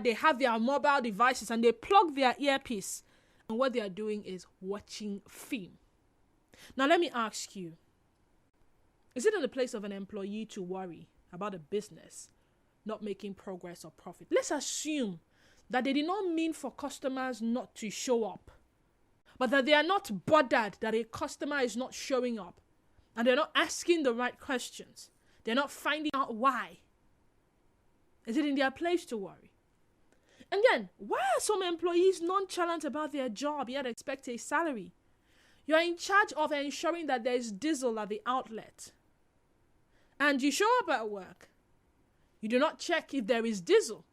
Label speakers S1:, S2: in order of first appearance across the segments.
S1: They have their mobile devices and they plug their earpiece, and what they are doing is watching film. Now, let me ask you, is it in the place of an employee to worry about a business not making progress or profit? Let's assume that they did not mean for customers not to show up, but that they are not bothered that a customer is not showing up, and they're not asking the right questions. They're not finding out why. Is it in their place to worry? And then, why are some employees nonchalant about their job yet expect a salary? You are in charge of ensuring that there is diesel at the outlet. And you show up at work. You do not check if there is diesel.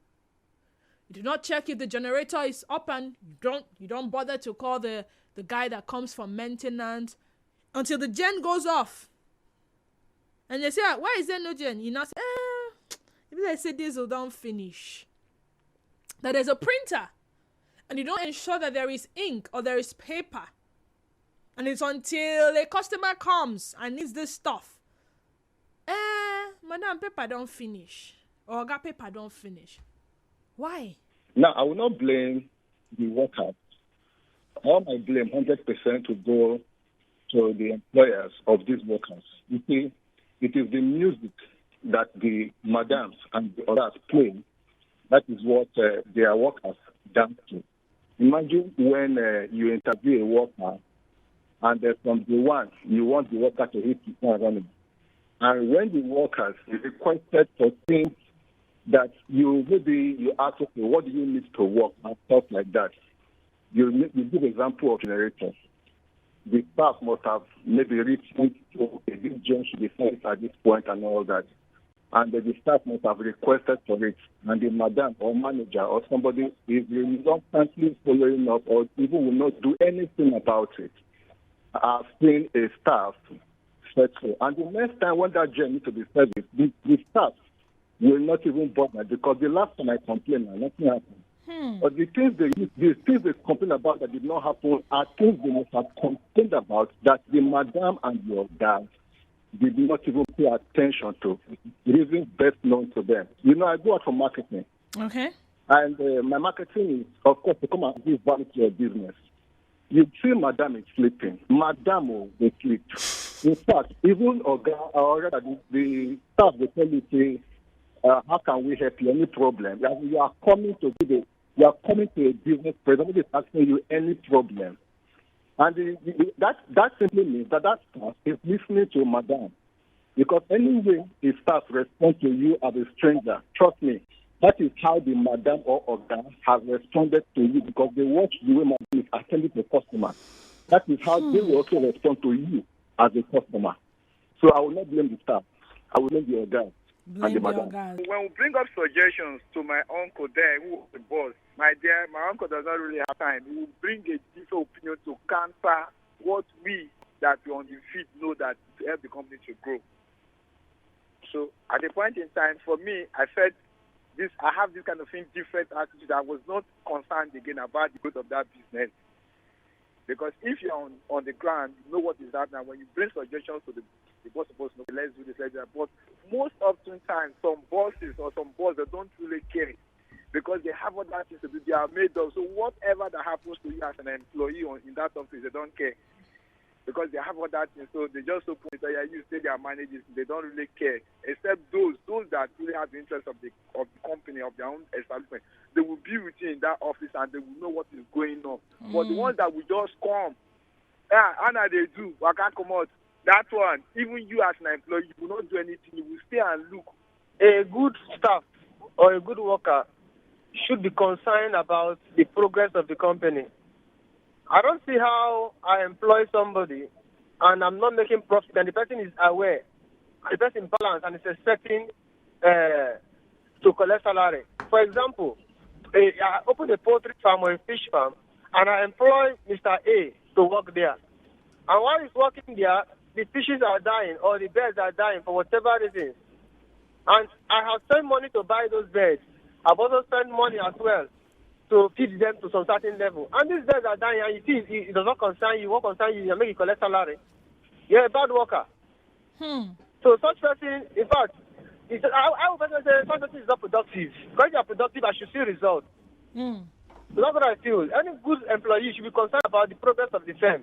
S1: You do not check if the generator is up, and you don't bother to call the guy that comes for maintenance until the gen goes off. And they say, why is there no gen? You now say, if they say diesel don't finish. That there's a printer, and you don't ensure that there is ink or there is paper. And it's until a customer comes and needs this stuff. Madam, paper don't finish. Or got paper don't finish. Why?
S2: Now, I will not blame the workers. All my blame 100% to go to the employers of these workers. You see, it is the music that the madams and the others play. That is what their workers dance to. Imagine when you interview a worker, and from the one, you want the worker to hit the ground running. And when the workers requested for things that you ask, okay, what do you need to work, and stuff like that. You give example of generators. The staff must have maybe reached to this job should be finished at this point and all that. And the staff must have requested for it, and the madam or manager or somebody is reluctantly following up or even will not do anything about it. I've seen a staff said so. And the next time when that job needs to be serviced, the staff will not even bother, because the last time I complained, nothing happened. But the things they complain about that did not happen are things they must have complained about that the madam and your dad did not even pay attention to, reasons best known to them. You know, I go out for marketing.
S1: Okay.
S2: And my marketing is, of course, to come and give value to your business. You see madam is sleeping. Madam will sleep. In fact, even the staff will tell you, say, how can we help you? Any problem? You are coming to a business person who is asking you any problem. And that simply means that staff is listening to madam. Because anyway the staff respond to you as a stranger, trust me, that is how the madam or organ has responded to you, because they watch the way madam is attending to customers. That is how they will also respond to you as a customer. So I will not blame the staff. I will blame the organ and the madam.
S3: When we bring up suggestions to my uncle there, who was the boss, my uncle does not really have time. He will bring a different opinion to counter what we that we on the field know that to help the company to grow. So at a point in time, for me, I felt I have this kind of indifferent attitude. I was not concerned again about the growth of that business. Because if you're on the ground, you know what is happening. When you bring suggestions to the boss, supposed to know, let's do this, let's do that. But most often times, some bosses or some bosses don't really care, because they have other things to do. They are made of. So whatever that happens to you as an employee in that office, they don't care, because they have other things. So they just open it. You say they are managers. They don't really care, except those that really have the interest of the company, of their own establishment. They will be with you in that office and they will know what is going on. But the ones that will just come, and they do, I can't come out. That one, even you as an employee, you will not do anything. You will stay and look.
S4: A good staff or a good worker should be concerned about the progress of the company. I don't see how I employ somebody and I'm not making profit, and the person is aware, the person balance and is expecting to collect salary. For example, I open a poultry farm or a fish farm, and I employ Mr. A to work there. And while he's working there, the fishes are dying or the birds are dying for whatever reason. And I have spent money to buy those birds. I've also spent money as well to feed them to some certain level. And these birds are dying, and you see, it does not concern you. What concerns you, you make you collect salary. You're a bad worker. So such person, in fact, I would personally say such person is not productive. Because you are productive, I should see results.
S1: Mm.
S4: So that's what I feel. Any good employee should be concerned about the progress of the firm.